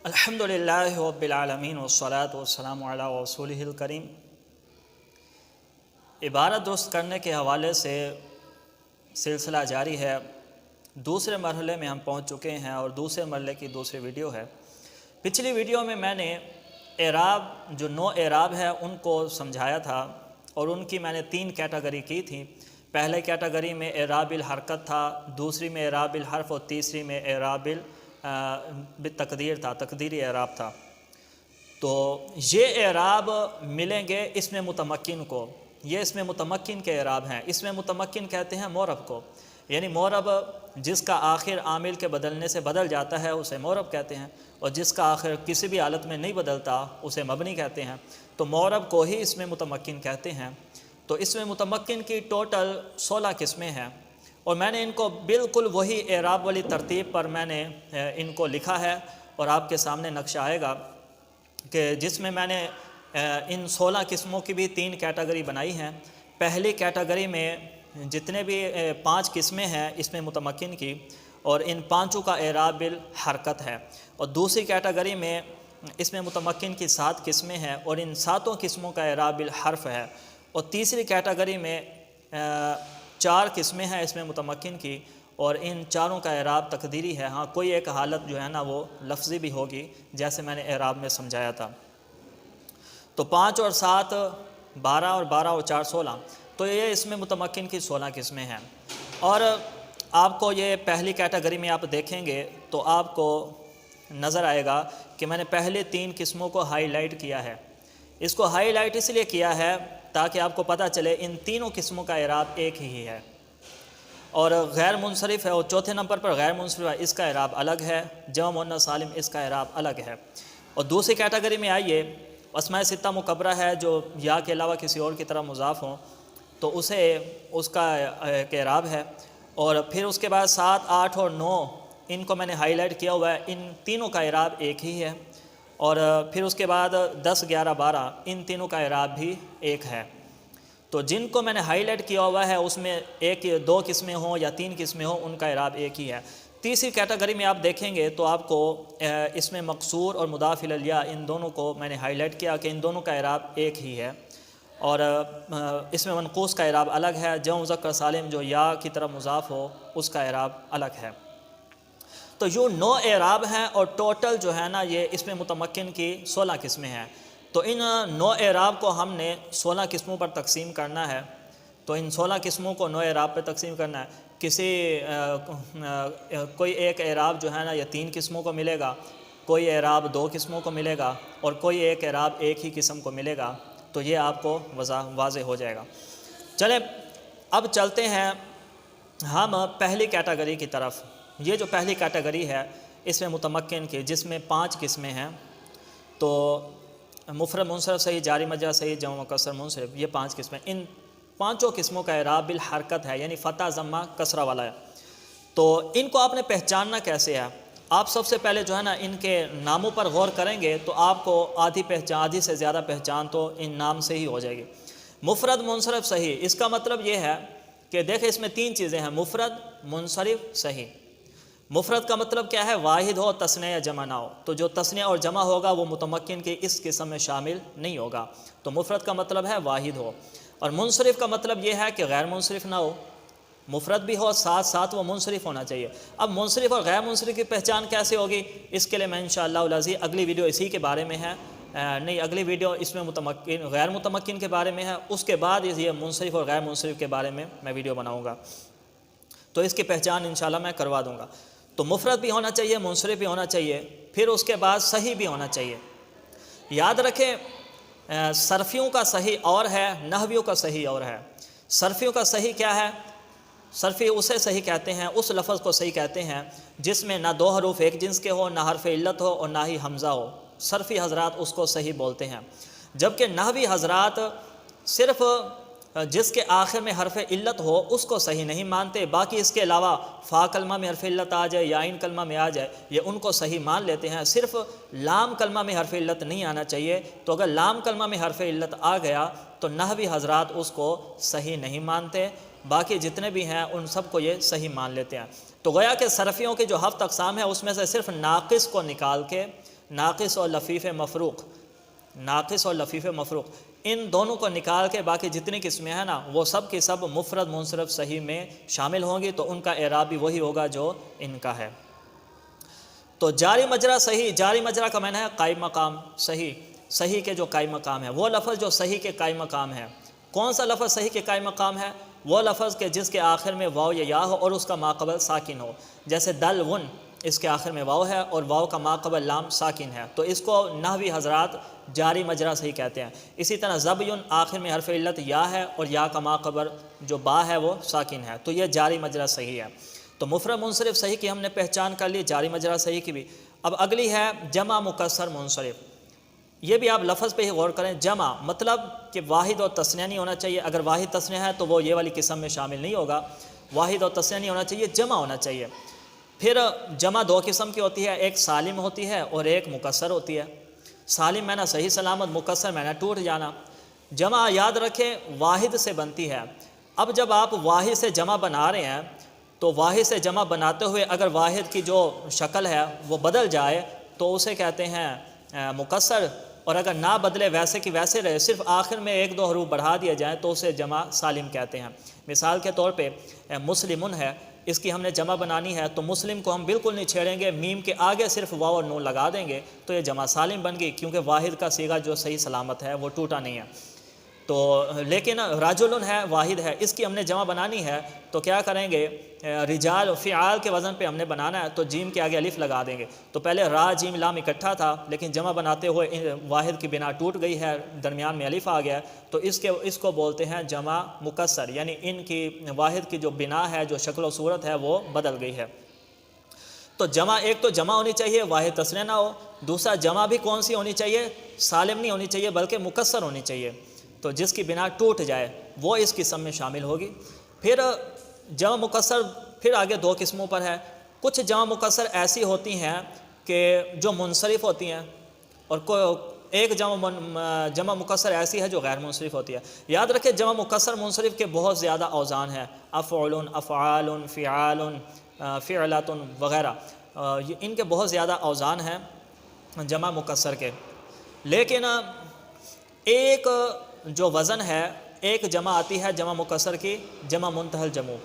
الحمدللہ رب العالمین والصلاة والسلام علی رسولہ الکریم۔ عبارت درست کرنے کے حوالے سے سلسلہ جاری ہے۔ دوسرے مرحلے میں ہم پہنچ چکے ہیں اور دوسرے مرحلے کی دوسری ویڈیو ہے۔ پچھلی ویڈیو میں میں نے اعراب جو 9 اعراب ہے ان کو سمجھایا تھا اور ان کی میں نے 3 کیٹیگری کی تھی۔ پہلے کیٹیگری میں اعراب الحرکت تھا، دوسری میں اعراب الحرف اور تیسری میں اعراب بالتقدیر تھا، تقدیری اعراب تھا۔ تو یہ اعراب ملیں گے اس میں متمکن کو، یہ اس میں متمکن کے اعراب ہیں۔ اس میں متمکن کہتے ہیں معرب کو، یعنی معرب جس کا آخر عامل کے بدلنے سے بدل جاتا ہے اسے معرب کہتے ہیں، اور جس کا آخر کسی بھی حالت میں نہیں بدلتا اسے مبنی کہتے ہیں۔ تو معرب کو ہی اس میں متمکن کہتے ہیں۔ تو اس میں متمکن کی ٹوٹل 16 قسمیں ہیں، اور میں نے ان کو بالکل وہی اعراب والی ترتیب پر میں نے ان کو لکھا ہے، اور آپ کے سامنے نقشہ آئے گا کہ جس میں نے ان 16 قسموں کی بھی 3 کیٹیگری بنائی ہیں۔ پہلی کیٹیگری میں جتنے بھی 5 قسمیں ہیں اس میں متمکن کی، اور ان 5 کا اعراب بالحرکت ہے، اور دوسری کیٹیگری میں اس میں متمکن کی 7 قسمیں ہیں اور ان 7 قسموں کا اعراب بالحرف ہے، اور تیسری کیٹیگری میں 4 قسمیں ہیں اس میں متمکن کی، اور ان 4 کا اعراب تقدیری ہے۔ ہاں کوئی ایک حالت جو ہے نا وہ لفظی بھی ہوگی، جیسے میں نے اعراب میں سمجھایا تھا۔ تو 5 اور 7 12 اور 12 اور 4 16، تو یہ اس میں متمکن کی 16 قسمیں ہیں۔ اور آپ کو یہ پہلی کیٹیگری میں آپ دیکھیں گے تو آپ کو نظر آئے گا کہ میں نے پہلے 3 قسموں کو ہائی لائٹ کیا ہے۔ اس کو ہائی لائٹ اس لیے کیا ہے تاکہ آپ کو پتہ چلے ان تینوں قسموں کا اعراب ایک ہی ہے، اور غیر منصرف ہے، اور چوتھے نمبر پر غیر منصرف ہے، اس کا اعراب الگ ہے۔ جمع مؤنث سالم اس کا اعراب الگ ہے۔ اور دوسری کیٹیگری میں آئیے، اسماء ستہ مکبرہ ہے جو یا کے علاوہ کسی اور کی طرف مضاف ہوں، تو اس کا ایک اعراب ہے۔ اور پھر اس کے بعد 7 8 اور 9 ان کو میں نے ہائی لائٹ کیا ہوا ہے، ان تینوں کا اعراب ایک ہی ہے۔ اور پھر اس کے بعد 10 11 12 ان تینوں کا اعراب بھی ایک ہے۔ تو جن کو میں نے ہائی لائٹ کیا ہوا ہے اس میں 1 2 قسمیں ہوں یا 3 قسمیں ہوں، ان کا اعراب ایک ہی ہے۔ تیسری کیٹیگری میں آپ دیکھیں گے تو آپ کو اس میں مقصور اور مضاف الیہ ان دونوں کو میں نے ہائی لائٹ کیا کہ ان دونوں کا اعراب ایک ہی ہے، اور اس میں منقوص کا اعراب الگ ہے۔ جمع مذکر سالم جو یا کی طرف مضاف ہو اس کا اعراب الگ ہے۔ تو یہ 9 اعراب ہیں، اور ٹوٹل جو ہے نا یہ اس میں متمکن کی 16 قسمیں ہیں۔ تو ان 9 اعراب کو ہم نے 16 قسموں پر تقسیم کرنا ہے۔ تو ان 16 قسموں کو 9 اعراب پہ تقسیم کرنا ہے۔ کوئی ایک اعراب جو ہے نا یہ 3 قسموں کو ملے گا، کوئی اعراب 2 قسموں کو ملے گا، اور کوئی ایک اعراب ایک ہی قسم کو ملے گا۔ تو یہ آپ کو واضح ہو جائے گا۔ چلیں اب چلتے ہیں ہم پہلی کیٹیگری کی طرف۔ یہ جو پہلی کیٹیگری ہے اس میں متمکن کی، جس میں 5 قسمیں ہیں، تو مفرد منصرف صحیح، جاری مجرور صحیح، جمع مکسر منصرف، یہ 5 قسمیں۔ ان 5 قسموں کا اعراب بالحرکت ہے، یعنی فتح ضمہ کسرہ والا ہے۔ تو ان کو آپ نے پہچاننا کیسے ہے؟ آپ سب سے پہلے جو ہے نا ان کے ناموں پر غور کریں گے تو آپ کو آدھی سے زیادہ پہچان تو ان نام سے ہی ہو جائے گی۔ مفرد منصرف صحیح، اس کا مطلب یہ ہے کہ دیکھیں اس میں 3 چیزیں ہیں، مفرد منصرف صحیح۔ مفرد کا مطلب کیا ہے؟ واحد ہو، تثنیہ یا جمع نہ ہو۔ تو جو تثنیہ اور جمع ہوگا وہ متمکن کی اس قسم میں شامل نہیں ہوگا۔ تو مفرد کا مطلب ہے واحد ہو، اور منصرف کا مطلب یہ ہے کہ غیر منصرف نہ ہو، مفرد بھی ہو ساتھ ساتھ وہ منصرف ہونا چاہیے۔ اب منصرف اور غیر منصرف کی پہچان کیسے ہوگی؟ اس کے لیے میں انشاءاللہ العزیز اگلی ویڈیو اسی کے بارے میں ہے، اگلی ویڈیو اس میں غیر متمکن کے بارے میں ہے، اس کے بعد یہ منصرف اور غیر منصرف کے بارے میں ویڈیو بناؤں گا، تو اس کی پہچان انشاءاللہ میں کروا دوں گا۔ تو مفرد بھی ہونا چاہیے، منصرف بھی ہونا چاہیے، پھر اس کے بعد صحیح بھی ہونا چاہیے۔ یاد رکھیں صرفیوں کا صحیح اور ہے، نحویوں کا صحیح اور ہے۔ صرفیوں کا صحیح کیا ہے؟ صرفی اسے صحیح کہتے ہیں، اس لفظ کو صحیح کہتے ہیں جس میں نہ 2 حروف ایک جنس کے ہو، نہ حرف علت ہو، اور نہ ہی حمزہ ہو۔ صرفی حضرات اس کو صحیح بولتے ہیں، جبکہ نحوی حضرات صرف جس کے آخر میں حرف علت ہو اس کو صحیح نہیں مانتے، باقی اس کے علاوہ فا کلمہ میں حرف علت آ جائے یا عین کلمہ میں آ جائے یہ ان کو صحیح مان لیتے ہیں۔ صرف لام کلمہ میں حرف علت نہیں آنا چاہیے، تو اگر لام کلمہ میں حرف علت آ گیا تو نحوی حضرات اس کو صحیح نہیں مانتے، باقی جتنے بھی ہیں ان سب کو یہ صحیح مان لیتے ہیں۔ تو گویا کہ صرفیوں کی جو 7 اقسام ہیں اس میں سے صرف ناقص کو نکال کے ناقص اور لفیف مفروق، ناقص اور لفیف مفروق، ان دونوں کو نکال کے باقی جتنی قسمیں ہیں نا وہ سب کی سب مفرد منصرف صحیح میں شامل ہوں گی، تو ان کا اعراب بھی وہی ہوگا جو ان کا ہے۔ تو جاری مجرا صحیح، جاری مجرا کا معنی ہے قائم مقام، صحیح، صحیح کے جو قائم مقام ہے، وہ لفظ جو صحیح کے قائم مقام ہے۔ کون سا لفظ صحیح کے قائم مقام ہے؟ وہ لفظ کہ جس کے آخر میں واو یا یا ہو اور اس کا ماقبل ساکن ہو، جیسے دلون، اس کے آخر میں واو ہے اور واو کا ماقبل لام ساکن ہے، تو اس کو نحوی حضرات جاری مجرا صحیح کہتے ہیں۔ اسی طرح زبیون، آخر میں حرف علت یا ہے اور یا کا ماقبل جو با ہے وہ ساکن ہے، تو یہ جاری مجرا صحیح ہے۔ تو مفرد منصرف صحیح کی ہم نے پہچان کر لی، جاری مجرا صحیح کی بھی۔ اب اگلی ہے جمع مکسر منصرف۔ یہ بھی آپ لفظ پہ ہی غور کریں، جمع مطلب کہ واحد اور تثنیہ نہیں ہونا چاہیے، اگر واحد تثنیہ ہے تو وہ یہ والی قسم میں شامل نہیں ہوگا، واحد اور تثنیہ نہیں ہونا چاہیے، جمع ہونا چاہیے۔ پھر جمع دو قسم کی ہوتی ہے، ایک سالم ہوتی ہے اور ایک مکسر ہوتی ہے۔ سالم معنی صحیح سلامت، مکسر معنی ٹوٹ جانا۔ جمع یاد رکھیں واحد سے بنتی ہے۔ اب جب آپ واحد سے جمع بنا رہے ہیں تو واحد سے جمع بناتے ہوئے اگر واحد کی جو شکل ہے وہ بدل جائے تو اسے کہتے ہیں مکسر، اور اگر نہ بدلے ویسے کی ویسے رہے، صرف آخر میں ایک دو حروف بڑھا دیا جائے تو اسے جمع سالم کہتے ہیں۔ مثال کے طور پہ مسلمن ہے، اس کی ہم نے جمع بنانی ہے تو مسلم کو ہم بالکل نہیں چھیڑیں گے، میم کے آگے صرف واو اور نون لگا دیں گے تو یہ جمع سالم بن گئی، کیونکہ واحد کا صیغہ جو صحیح سلامت ہے وہ ٹوٹا نہیں ہے۔ تو لیکن رجل ہے، واحد ہے، اس کی ہم نے جمع بنانی ہے تو کیا کریں گے، رجال فعال کے وزن پہ ہم نے بنانا ہے تو جیم کے آگے الف لگا دیں گے۔ تو پہلے را جیم لام اکٹھا تھا لیکن جمع بناتے ہوئے واحد کی بنا ٹوٹ گئی ہے، درمیان میں الف آ گیا، تو اس کو بولتے ہیں جمع مکسر، یعنی ان کی واحد کی جو بنا ہے، جو شکل و صورت ہے وہ بدل گئی ہے۔ تو جمع، ایک تو جمع ہونی چاہیے واحد تثنیہ نہ ہو، دوسرا جمع بھی کون سی ہونی چاہیے، سالم نہیں ہونی چاہیے بلکہ مکسر ہونی چاہیے، تو جس کی بنا ٹوٹ جائے وہ اس قسم میں شامل ہوگی۔ پھر جمع مکسر پھر آگے دو قسموں پر ہے۔ کچھ جمع مکسر ایسی ہوتی ہیں کہ جو منصرف ہوتی ہیں، اور ایک جمع مکسر ایسی ہے جو غیر منصرف ہوتی ہے۔ یاد رکھیں جمع مکسر منصرف کے بہت زیادہ اوزان ہیں، افعل، افعال، فعال، فعلات وغیرہ، ان کے بہت زیادہ اوزان ہیں جمع مکسر کے، لیکن ایک جو وزن ہے، ایک جمع آتی ہے جمع مکسر کی، جمع منتہی الجموع۔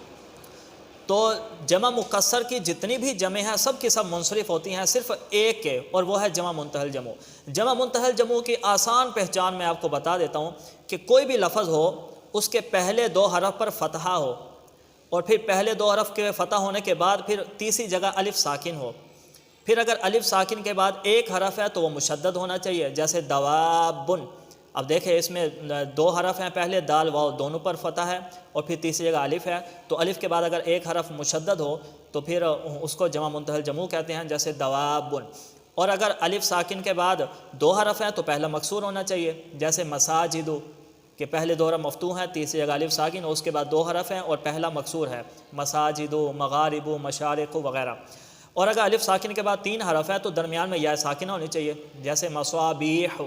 تو جمع مکسر کی جتنی بھی جمع ہیں سب کی سب منصرف ہوتی ہیں صرف ایک کے، اور وہ ہے جمع منتہی الجموع۔ جمع منتہی الجموع کی آسان پہچان میں آپ کو بتا دیتا ہوں کہ کوئی بھی لفظ ہو، اس کے پہلے دو حرف پر فتحہ ہو، اور پھر پہلے دو حرف کے فتح ہونے کے بعد پھر تیسری جگہ الف ساکن ہو، پھر اگر الف ساکن کے بعد ایک حرف ہے تو وہ مشدد ہونا چاہیے، جیسے دوابن۔ اب دیکھیں اس میں دو حرف ہیں، پہلے دال واو دونوں پر فتح ہے اور پھر تیسری جگہ الف ہے، تو الف کے بعد اگر ایک حرف مشدد ہو تو پھر اس کو جمع منتہی الجموع کہتے ہیں، جیسے دوابن۔ اور اگر الف ساکن کے بعد دو حرف ہیں تو پہلا مکسور ہونا چاہیے، جیسے مساجد، کہ پہلے دو حرف مفتوح ہیں، تیسری جگہ الف ساکن، اور اس کے بعد دو حرف ہیں اور پہلا مکسور ہے، مساجد، مغارب، مشارق وغیرہ۔ اور اگر الف ساکن کے بعد تین حرف ہے تو درمیان میں یا ساکنہ ہونی چاہیے، جیسے مصابیح،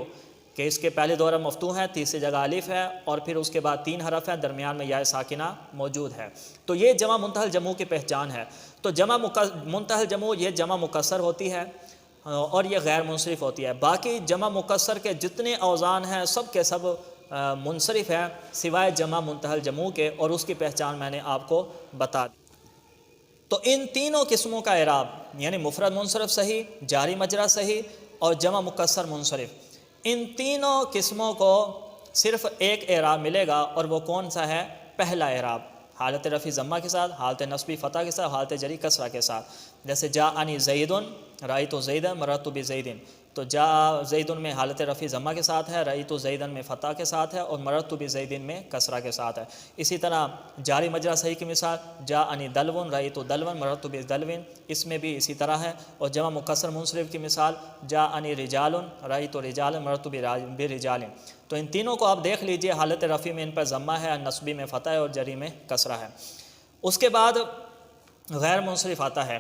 کہ اس کے پہلے دو حرف مفتوح ہیں، تیسری جگہ الف ہے اور پھر اس کے بعد تین حرف ہیں، درمیان میں یا ساکنہ موجود ہے۔ تو یہ جمع منتہی الجموع کی پہچان ہے۔ تو جمع منتہی الجموع یہ جمع مکسر ہوتی ہے اور یہ غیر منصرف ہوتی ہے۔ باقی جمع مکسر کے جتنے اوزان ہیں سب کے سب منصرف ہیں سوائے جمع منتہی الجموع کے، اور اس کی پہچان میں نے آپ کو بتا دی۔ تو ان تینوں قسموں کا اعراب، یعنی مفرد منصرف صحیح، جاری مجرا صحیح اور جمع مکسر منصرف، ان تینوں قسموں کو صرف ایک اعراب ملے گا، اور وہ کون سا ہے؟ پہلا اعراب، حالت رفع ضمہ کے ساتھ، حالت نصبی فتح کے ساتھ، حالت جری کسرہ کے ساتھ۔ جیسے جاءنی زیدن، رأیت زیدن، مررت بزیدن، تو جاء زیدن میں حالت رفع ضمہ کے ساتھ ہے، رأیت زیدن میں فتح کے ساتھ ہے، اور مررت بزیدن میں کسرہ کے ساتھ ہے۔ اسی طرح جاری مجرا صحیح کی مثال جاءنی دلون، رأیت دلون، مررت بدلون، اس میں بھی اسی طرح ہے۔ اور جمع مکسر منصرف کی مثال جاءنی رجال، رأیت رجال، مررت برجال۔ تو ان تینوں کو آپ دیکھ لیجئے، حالت رفع میں ان پر ضمہ ہے، نصبی میں فتح ہے اور جری میں کسرہ ہے۔ اس کے بعد غیر منصرف آتا ہے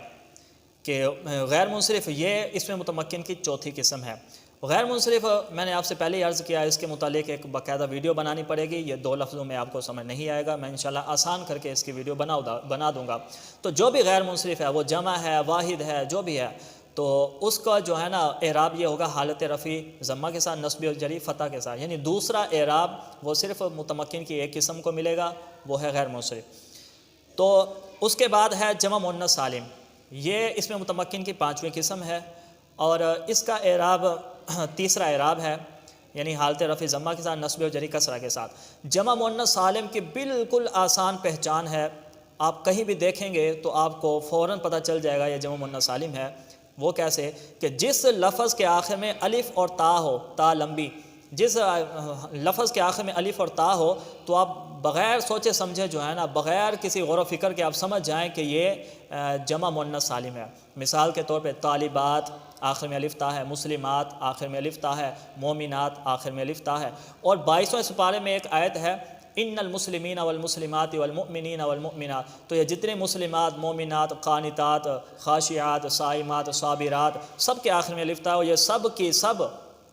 کہ غیر منصرف یہ اس میں متمکن کی چوتھی قسم ہے۔ غیر منصرف میں نے آپ سے پہلے ہی عرض کیا، اس کے متعلق ایک باقاعدہ ویڈیو بنانی پڑے گی، یہ دو لفظوں میں آپ کو سمجھ نہیں آئے گا، میں انشاءاللہ آسان کر کے اس کی ویڈیو بنا دوں گا۔ تو جو بھی غیر منصرف ہے، وہ جمع ہے، واحد ہے، جو بھی ہے، تو اس کا جو ہے نا اعراب یہ ہوگا حالت رفع ضمہ کے ساتھ، نصب اور جری فتح کے ساتھ، یعنی دوسرا اعراب وہ صرف متمکن کی ایک قسم کو ملے گا، وہ ہے غیر منصرف۔ تو اس کے بعد ہے جمع مؤنث سالم، یہ اس میں متمکن کی 5ویں قسم ہے، اور اس کا اعراب تیسرا اعراب ہے، یعنی حالت رفع ضمہ کے ساتھ، نصب و جری کسرہ کے ساتھ۔ جمع مؤنث سالم کی بالکل آسان پہچان ہے، آپ کہیں بھی دیکھیں گے تو آپ کو فوراً پتہ چل جائے گا یہ جمع مؤنث سالم ہے۔ وہ کیسے کہ جس لفظ کے آخر میں الف اور تا ہو، تا لمبی، جس لفظ کے آخر میں الف اور تا ہو تو آپ بغیر سوچے سمجھے جو ہے نا، بغیر کسی غور و فکر کے آپ سمجھ جائیں کہ یہ جمع مؤنث سالم ہے۔ مثال کے طور پہ طالبات آخر میں الف تا ہے، مسلمات آخر میں الف تا ہے، مومنات آخر میں الف تا ہے۔ اور 22ویں سپارے میں ایک آیت ہے ان المسلمین والمسلمات والمؤمنین والمؤمنات، تو یہ جتنے مسلمات، مومنات، قانتات، خاشعات، صائمات، صابرات، سب کے آخر میں الف تا ہے، اور یہ سب کی سب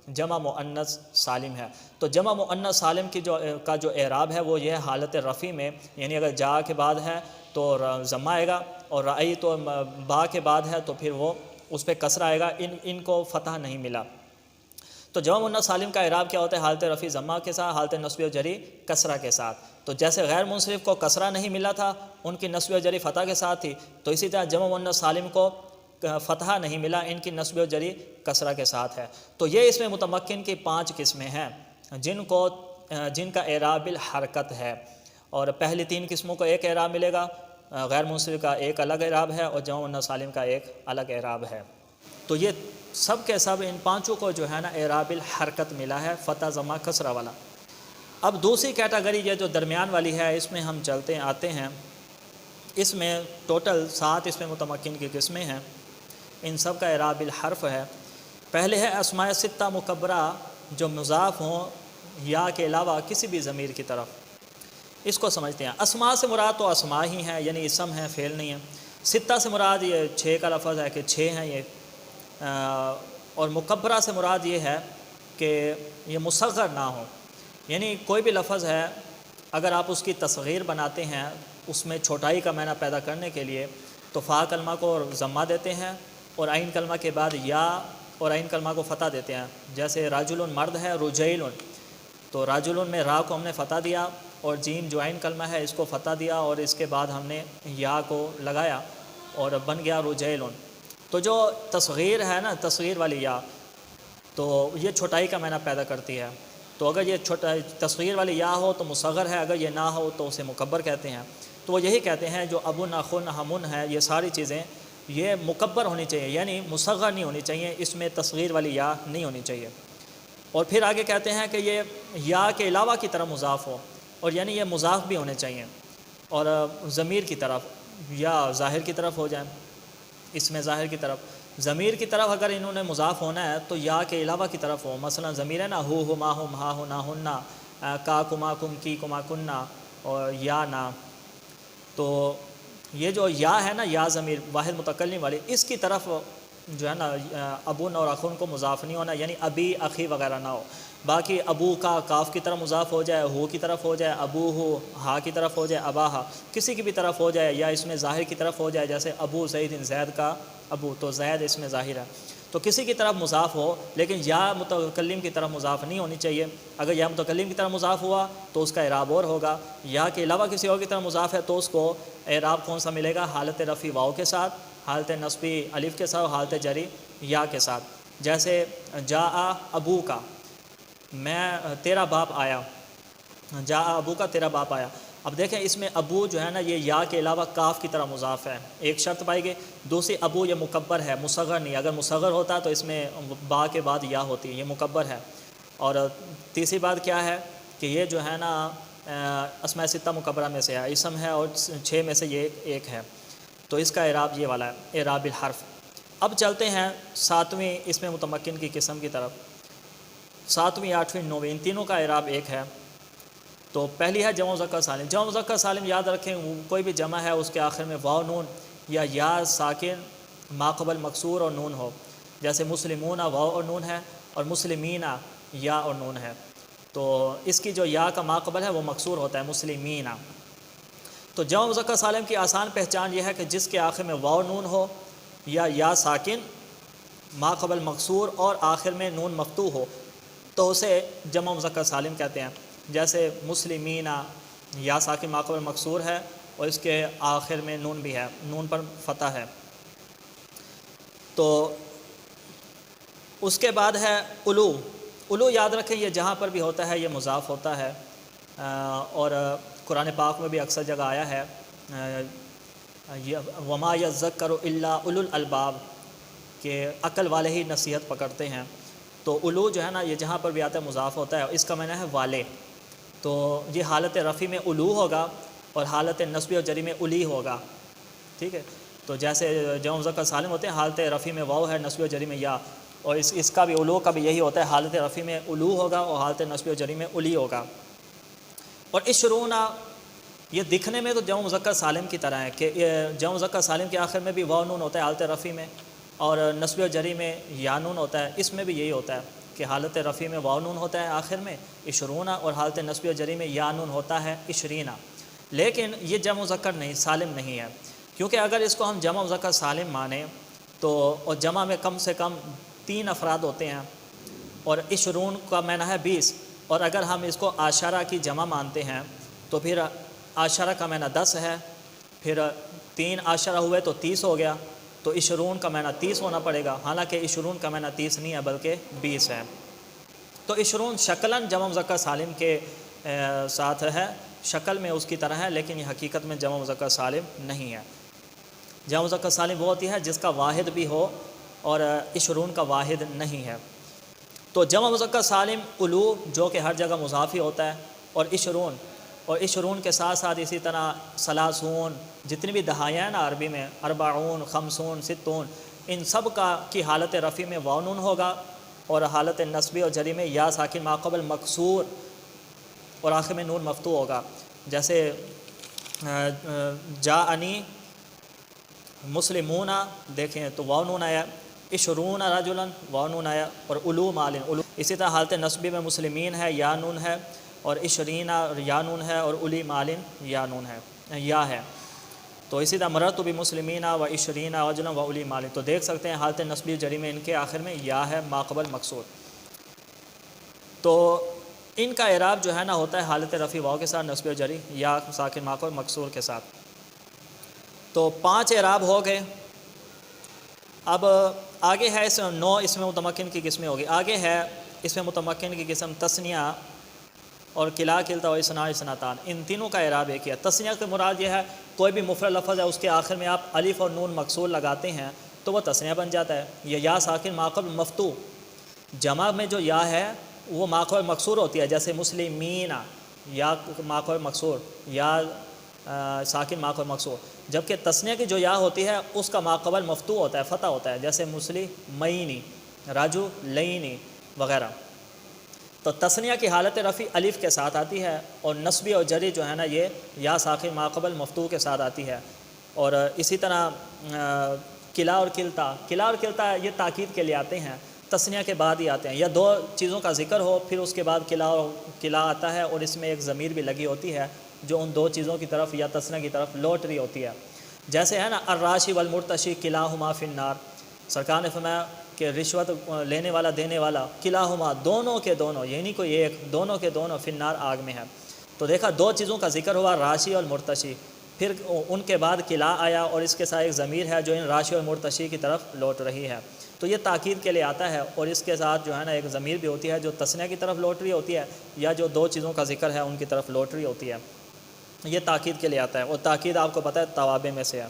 جمع مؤنث سالم ہے۔ تو جمع مؤنث سالم کی جو اعراب ہے وہ یہ ہے حالت رفع میں، یعنی اگر جا کے بعد ہے تو ضمہ آئے گا، اور رأی تو با کے بعد ہے تو پھر وہ اس پہ کسرہ آئے گا، ان کو فتح نہیں ملا۔ تو جمع مؤنث سالم کا اعراب کیا ہوتا ہے؟ حالت رفع ضمہ کے ساتھ، حالت نصب و جری کسرہ کے ساتھ۔ تو جیسے غیر منصرف کو کسرہ نہیں ملا تھا، ان کی نصب و جری فتح کے ساتھ تھی، تو اسی طرح جمع مؤنث سالم کو فتح نہیں ملا، ان کی نصب و جری کسرہ کے ساتھ ہے۔ تو یہ اس میں متمکن کی 5 قسمیں ہیں جن کا اعراب الحرکت ہے، اور پہلی 3 قسموں کو ایک اعراب ملے گا، غیر منصرف کا ایک الگ اعراب ہے، اور جمع مؤنث سالم کا ایک الگ اعراب ہے۔ تو یہ سب کے سب ان 5 کو جو ہے نا اعراب الحرکت ملا ہے، فتح ضمہ کسرہ والا۔ اب دوسری کیٹاگری یہ جو درمیان والی ہے، اس میں ہم آتے ہیں، اس میں ٹوٹل 7 اس میں متمکن کی قسمیں ہیں، ان سب کا اعراب الحرف ہے۔ پہلے ہے اسماء 6 مکبرہ جو مضاف ہوں یا کے علاوہ کسی بھی ضمیر کی طرف، اس کو سمجھتے ہیں۔ اسماء سے مراد تو اسماء ہی ہیں، یعنی اسم ہیں، فعل نہیں ہے۔ 6 سے مراد یہ 6 کا لفظ ہے کہ 6 ہیں یہ، اور مکبرہ سے مراد یہ ہے کہ یہ مصغر نہ ہو، یعنی کوئی بھی لفظ ہے اگر آپ اس کی تصغیر بناتے ہیں اس میں چھوٹائی کا معنی پیدا کرنے کے لیے، تو فا کلمہ کو ضمہ دیتے ہیں، اور عین کلمہ کے بعد یا اور عین کلمہ کو فتح دیتے ہیں۔ جیسے راجل مرد ہے، رجیل، تو راجل میں را کو ہم نے فتح دیا، اور جیم جو عین کلمہ ہے اس کو فتح دیا، اور اس کے بعد ہم نے یا کو لگایا اور بن گیا رجیل۔ تو جو تصغیر ہے نا، تصغیر والی یا، تو یہ چھوٹائی کا معنی پیدا کرتی ہے۔ تو اگر یہ تصغیر والی یا ہو تو مصغر ہے، اگر یہ نہ ہو تو اسے مکبر کہتے ہیں۔ تو وہ یہی کہتے ہیں جو ابن، اخن، ہمن ہے، یہ ساری چیزیں یہ مکبر ہونی چاہیے، یعنی مصغر نہیں ہونی چاہیے، اس میں تصغیر والی یا نہیں ہونی چاہیے۔ اور پھر آگے کہتے ہیں کہ یہ یا کے علاوہ کی طرف مضاف ہو، اور یعنی یہ مضاف بھی ہونے چاہیے، اور ضمیر کی طرف یا ظاہر کی طرف ہو جائیں، اس میں ظاہر کی طرف، ضمیر کی طرف اگر انہوں نے مضاف ہونا ہے تو یا کے علاوہ کی طرف ہو۔ مثلا ضمیر ہے نا، ہو، ہما، ہم، ہا، ہونا، ہننا، کا، کما، کم، کی، کما، کننا، اور یا نا، تو یہ جو یا ہے نا، یا ضمیر واحد متکلم والی، اس کی طرف جو ہے نا ابن اور اخن کو مضاف نہیں ہونا، یعنی ابی، اخی وغیرہ نہ ہو۔ باقی ابو کا کاف کی طرف مضاف ہو جائے، ہو کی طرف ہو جائے، ابو ہو، ہا کی طرف ہو جائے، ابا ہا، کسی کی بھی طرف ہو جائے، یا اس میں ظاہر کی طرف ہو جائے، جیسے ابو زید، زید کا ابو، تو زید اس میں ظاہر ہے، تو کسی کی طرف مضاف ہو، لیکن یا متکلم کی طرف مضاف نہیں ہونی چاہیے۔ اگر یا متکلم کی طرف مضاف ہوا تو اس کا اعراب اور ہوگا، یا کے علاوہ کسی اور کی طرف مضاف ہے تو اس کو اعراب کون سا ملے گا؟ حالت رفع واو کے ساتھ، حالت نصبی الف کے ساتھ، حالت جری یا کے ساتھ۔ جیسے جاء ابو کا، میں تیرا باپ آیا، جاء ابو کا، تیرا باپ آیا۔ اب دیکھیں اس میں ابو جو ہے نا یہ یا کے علاوہ کاف کی طرح مضاف ہے، ایک شرط پائی گئی۔ دوسری ابو یہ مکبر ہے، مصغر نہیں، اگر مصغر ہوتا تو اس میں با کے بعد یا ہوتی، یہ مکبر ہے۔ اور تیسری بات کیا ہے کہ یہ جو ہے نا اسماء 6 مکبرہ میں سے ہے، اسم ہے، اور 6 میں سے یہ ایک ہے، تو اس کا اعراب یہ والا ہے، اعراب الحرف۔ اب چلتے ہیں 7ویں اس میں متمکن کی قسم کی طرف۔ 7ویں، 8ویں، 9ویں، ان تینوں کا اعراب ایک ہے۔ تو پہلی ہے جمع مذکر سالم۔ جمع مذکر سالم یاد رکھیں، کوئی بھی جمع ہے اس کے آخر میں واو، نون یا ساکن ما قبل مکسور اور نون ہو، جیسے مسلمون واو اور نون ہے، اور مسلمین یا اور نون ہے، تو اس کی جو یا کا ما قبل ہے وہ مکسور ہوتا ہے، مسلمین۔ تو جمع مذکر سالم کی آسان پہچان یہ ہے کہ جس کے آخر میں واو نون ہو یا ساکن ما قبل مکسور اور آخر میں نون مفتوح ہو تو اسے جمع مذکر سالم کہتے ہیں. جیسے مسلمین، یا ساکن ما قبل مکسور ہے اور اس کے آخر میں نون بھی ہے، نون پر فتح ہے. تو اس کے بعد ہے الو. الو یاد رکھیں یہ جہاں پر بھی ہوتا ہے یہ مضاف ہوتا ہے، اور قرآن پاک میں بھی اکثر جگہ آیا ہے وما یذکر الا اولو الالباب، کہ عقل والے ہی نصیحت پکڑتے ہیں. تو الو جو ہے نا یہ جہاں پر بھی آتا ہے مضاف ہوتا ہے، اس کا معنی ہے والے. تو یہ حالت رفع میں الو ہوگا اور حالت نصب و جری میں الی ہوگا. ٹھیک ہے، تو جیسے جمع مذکر سالم ہوتے ہیں حالت رفع میں واو ہے، نصب و جری میں یا، اور اس کا بھی الو کا بھی یہی ہوتا ہے، حالت رفع میں الو ہوگا اور حالت نصب و جری میں الی ہوگا. اور عشرون یہ دکھنے میں تو جمع مذکر سالم کی طرح ہے کہ جمع مذکر سالم کے آخر میں بھی واو نون ہوتا ہے حالت رفع میں، اور نصب و جری میں یا نون ہوتا ہے. اس میں بھی یہی ہوتا ہے کہ حالت رفع میں واو نون ہوتا ہے آخر میں عشرون، اور حالت نصب و جری میں یا نون ہوتا ہے عشرین. لیکن یہ جمع مذکر نہیں سالم نہیں ہے، کیونکہ اگر اس کو ہم جمع مذکر سالم مانیں تو، اور جمع میں کم سے کم 3 افراد ہوتے ہیں، اور عشرون کا معنی ہے 20، اور اگر ہم اس کو عاشرہ کی جمع مانتے ہیں تو پھر عاشرہ کا معنی 10 ہے، پھر 3 عاشرہ ہوئے تو 30 ہو گیا، تو عشرون کا معنی 30 ہونا پڑے گا. حالانکہ عشرون کا معنی 30 نہیں ہے بلکہ 20 ہے. تو عشرون شکلاً جمع مذکر سالم کے ساتھ ہے، شکل میں اس کی طرح ہے، لیکن یہ حقیقت میں جمع مذکر سالم نہیں ہے. جمع مذکر سالم وہ ہوتی ہے جس کا واحد بھی ہو، اور عشرون کا واحد نہیں ہے. تو جمع مذکر سالم الو جو کہ ہر جگہ مضاف ہی ہوتا ہے، اور عشرون کے ساتھ ساتھ اسی طرح ثلاثون، جتنی بھی دہائیاں ہیں نا عربی میں، اربعون، خمسون، ستون، ان سب کی حالت رفع میں واو نون ہوگا، اور حالت نصبی اور جری میں یا ساکن ما قبل مکسور اور آخر میں نون مفتوح ہوگا. جیسے جاءنی مسلمون دیکھیں تو واو نون آیا، عشرون رجلا واو نون آیا، اور الو مالن. اسی طرح حالت نصبی میں مسلمین ہے یا نون ہے، اور عشرین یا نون ہے، اور الی مالن یا نون ہے یا ہے. تو اسی طرح مررت بمسلمین و عشرین رجلا و الی مالن. تو دیکھ سکتے ہیں حالت نصبی جری میں ان کے آخر میں یا ہے ما قبل مکسور. تو ان کا اعراب جو ہے نا ہوتا ہے حالت رفع واو کے ساتھ، نصب و جری یا ساکن ما قبل مکسور کے ساتھ. تو 5 اعراب ہو گئے. اب آگے ہے اس 9 اسم متمکن کی قسمیں ہوگی. آگے ہے اسم متمکن کی قسم تثنیہ اور کلا کلتا اور اسنا اسناتان. ان تینوں کا اعراب ایک ہے. تثنیہ کے مراد یہ ہے کوئی بھی مفرد لفظ ہے اس کے آخر میں آپ الف اور نون مکسور لگاتے ہیں تو وہ تثنیہ بن جاتا ہے. یہ یا ساکن ما قبل مفتوح، جمع میں جو یا ہے وہ ما قبل مکسور ہوتی ہے، جیسے مسلمین یا ما قبل مکسور، یا ساکن ما قبل مکسور. جبکہ تثنیہ کی جو یا ہوتی ہے اس کا ما قبل مفتوح ہوتا ہے، فتح ہوتا ہے، جیسے مسلمین، رجلین وغیرہ. تو تثنیہ کی حالت رفع الف کے ساتھ آتی ہے، اور نصبی اور جری جو ہے نا یہ یا ساکن ما قبل مفتوح کے ساتھ آتی ہے. اور اسی طرح کلا اور کلتا یہ تاکید کے لیے آتے ہیں، تثنیہ کے بعد ہی آتے ہیں، یا 2 چیزوں کا ذکر ہو پھر اس کے بعد کلا آتا ہے، اور اس میں ایک ضمیر بھی لگی ہوتی ہے جو ان 2 چیزوں کی طرف یا تثنیہ کی طرف لوٹ رہی ہوتی ہے. جیسے ہے نا الراشی والمرتشی کلاہما فی النار. سرکار نے فرمایا کہ رشوت لینے والا دینے والا کلاہما دونوں کے دونوں، یعنی کوئی ایک، دونوں کے دونوں فی النار آگ میں ہے. تو دیکھا 2 چیزوں کا ذکر ہوا، راشی اور مرتشی، پھر ان کے بعد کلا آیا اور اس کے ساتھ ایک ضمیر ہے جو ان راشی اور مرتشی کی طرف لوٹ رہی ہے. تو یہ تاکید کے لیے آتا ہے، اور اس کے ساتھ جو ہے نا ایک ضمیر بھی ہوتی ہے جو تثنیہ کی طرف لوٹ رہی ہوتی ہے، یا جو 2 چیزوں کا ذکر ہے ان کی طرف لوٹ رہی ہوتی ہے. یہ تاکید کے لیے آتا ہے، اور تاکید آپ کو پتہ ہے توابع میں سے ہے.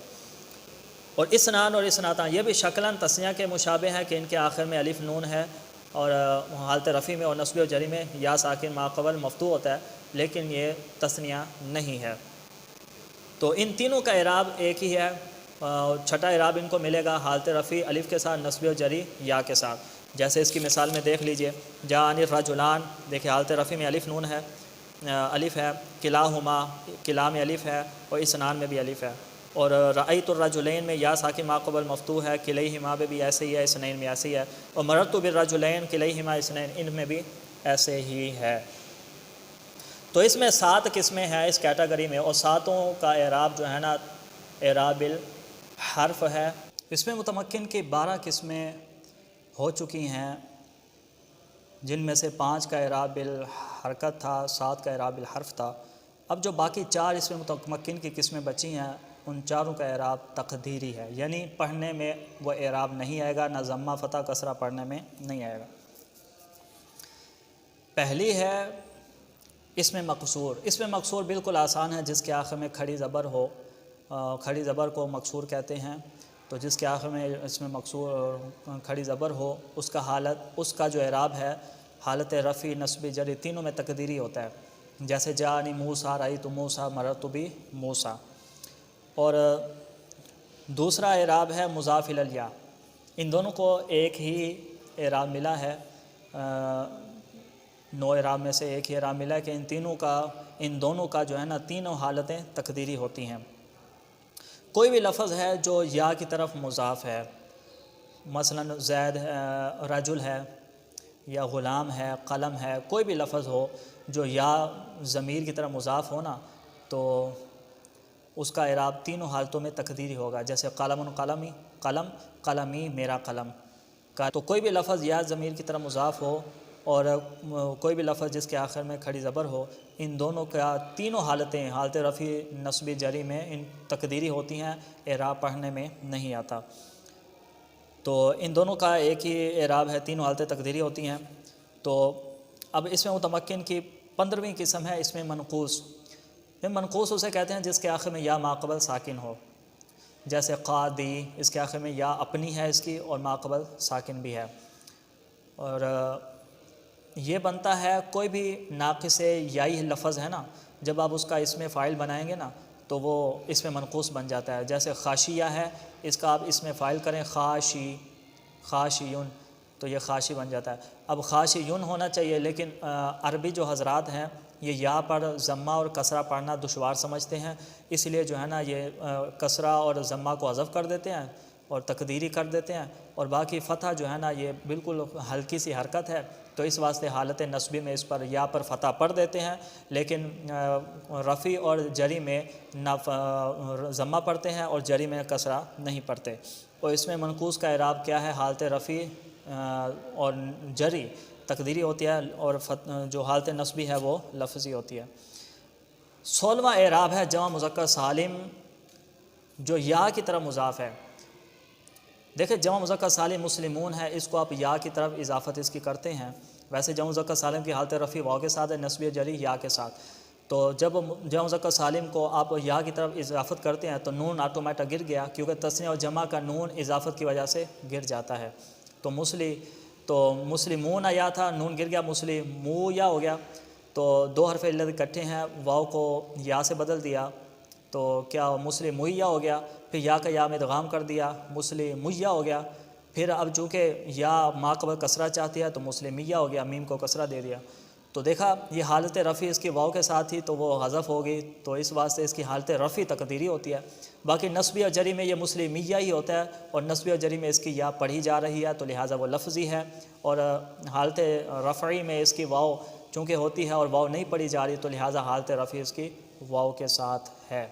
اور اسنان اور اسناتان یہ بھی شکلاً تثنیہ کے مشابہ ہیں کہ ان کے آخر میں الف نون ہے، اور حالت رفع میں اور نصب و جری میں یا ساکن ما قبل مفتوح ہوتا ہے، لیکن یہ تثنیہ نہیں ہے. تو ان تینوں کا اعراب ایک ہی ہے. چھٹا اعراب ان کو ملے گا حالت رفع الف کے ساتھ، نصب و جری یا کے ساتھ. جیسے اس کی مثال میں دیکھ لیجئے، جاءنی الرجلان، دیکھیں حالت رفع میں الف نون ہے، الف ہے، کلاہما کلا میں الف ہے، اور اسنان میں بھی الف ہے. اور رأیت الرجلین میں یا ساکن ما قبل مفتوح ہے، کلیہما میں بھی ایسے ہی ہے، اسنین میں ایسے ہی ہے. اور مررت بالرجلین کلیہما اسنین، ان میں بھی ایسے ہی ہے. تو اس میں 7 قسمیں ہیں اس کیٹیگری میں، اور 7 کا اعراب جو ہے نا اعراب الحرف ہے. اس میں متمکن کی 12 قسمیں ہو چکی ہیں، جن میں سے 5 کا اعراب بالحرکت تھا، 7 کا اعراب بالحرف تھا۔ اب جو باقی 4 اس میں متمکن کی قسمیں بچی ہیں، ان چاروں کا اعراب تقدیری ہے، یعنی پڑھنے میں وہ اعراب نہیں آئے گا، نہ ضمہ فتح کسرہ پڑھنے میں نہیں آئے گا۔ پہلی ہے اس میں مقصور۔ اس میں مقصور بالکل آسان ہے، جس کے آخر میں کھڑی زبر ہو، کھڑی زبر کو مقصور کہتے ہیں۔ تو جس کے آخر میں اس میں مقصور کھڑی زبر ہو، اس کا حالت، اس کا جو اعراب ہے حالت رفع، نصب، جری تینوں میں تقدیری ہوتا ہے، جیسے جانی موسیٰ، رأیت موسیٰ، مررت بموسیٰ۔ اور دوسرا اعراب ہے مضاف الی الیاء۔ ان دونوں کو ایک ہی اعراب ملا ہے، 9 اعراب میں سے ایک ہی اعراب ملا ہے کہ ان دونوں کا جو ہے نا تینوں حالتیں تقدیری ہوتی ہیں۔ کوئی بھی لفظ ہے جو یا کی طرف مضاف ہے، مثلا زید رجل ہے، یا غلام ہے، قلم ہے، کوئی بھی لفظ ہو جو یا ضمیر کی طرف مضاف ہو نا، تو اس کا اعراب تینوں حالتوں میں تقدیری ہوگا، جیسے قلم قلمی، قلم قلمی میرا قلم کا۔ تو کوئی بھی لفظ یا ضمیر کی طرف مضاف ہو اور کوئی بھی لفظ جس کے آخر میں کھڑی زبر ہو، ان دونوں کا تینوں حالتیں، حالت رفع، نصب، جری میں ان تقدیری ہوتی ہیں، اعراب پڑھنے میں نہیں آتا۔ تو ان دونوں کا ایک ہی اعراب ہے، تینوں حالتیں تقدیری ہوتی ہیں۔ تو اب اس میں متمکن کی 15ویں قسم ہے، اس میں منقوص۔ منقوص اسے کہتے ہیں جس کے آخر میں یا ماقبل ساکن ہو، جیسے قادی، اس کے آخر میں یا اپنی ہے اس کی، اور ماقبل ساکن بھی ہے۔ اور یہ بنتا ہے کوئی بھی ناقص یائی لفظ ہے نا، جب آپ اس کا اس میں فاعل بنائیں گے نا تو وہ اس میں منقوص بن جاتا ہے، جیسے خاشیہ ہے، اس کا آپ اس میں فاعل کریں خاشی، خاشیون، تو یہ خاشی بن جاتا ہے۔ اب خاشیون ہونا چاہیے، لیکن عربی جو حضرات ہیں یہ یا پر ضمہ اور کسرہ پڑھنا دشوار سمجھتے ہیں، اس لیے جو ہے نا یہ کسرہ اور ضمہ کو حذف کر دیتے ہیں اور تقدیری کر دیتے ہیں، اور باقی فتح جو ہے نا یہ بالکل ہلکی سی حرکت ہے، تو اس واسطے حالت نصبی میں اس پر یا پر فتح پڑھ دیتے ہیں، لیکن رفع اور جری میں نہ ضمہ پڑھتے ہیں اور جری میں کسرہ نہیں پڑھتے۔ اور اس میں منقوص کا اعراب کیا ہے؟ حالت رفع اور جری تقدیری ہوتی ہے، اور جو حالت نصبی ہے وہ لفظی ہوتی ہے۔ 16واں اعراب ہے جمع مذکر سالم، جو یا کی طرف مضاف ہے۔ دیکھیں جمع مذکر سالم مسلمون ہے، اس کو آپ یا کی طرف اضافت اس کی کرتے ہیں، ویسے جمع مذکر سالم کی حالت رفع واو کے ساتھ ہے، نصبی جری یا کے ساتھ۔ تو جب جمع مذکر سالم کو آپ یا کی طرف اضافت کرتے ہیں تو نون آٹومیٹک گر گیا، کیونکہ تثنیہ اور جمع کا نون اضافت کی وجہ سے گر جاتا ہے۔ تو مسلمون یا تھا، نون گر گیا، مسلمو یا ہو گیا، تو 2 حرف علت اکٹھے ہیں، واو کو یا سے بدل دیا تو کیا مسلمویا ہو گیا، پھر یا کا یا میں ادغام کر دیا، مسلمویا ہو گیا، پھر اب چونکہ یا ماقبل کسرہ چاہتی ہے تو مسلمیہ ہو گیا، میم کو کسرہ دے دیا۔ تو دیکھا یہ حالت رفع اس کی واو کے ساتھ ہی تو وہ حذف ہو گئی، تو اس واسطے اس کی حالت رفع تقدیری ہوتی ہے۔ باقی نصبی اور جری میں یہ مسلمیہ ہی ہوتا ہے، اور نصبی اور جری میں اس کی یا پڑھی جا رہی ہے تو لہٰذا وہ لفظی ہے، اور حالت رفعی میں اس کی واو چونکہ ہوتی ہے اور واو نہیں پڑھی جا رہی تو لہٰذا حالت رفع اس کی واو کے ساتھ ہے۔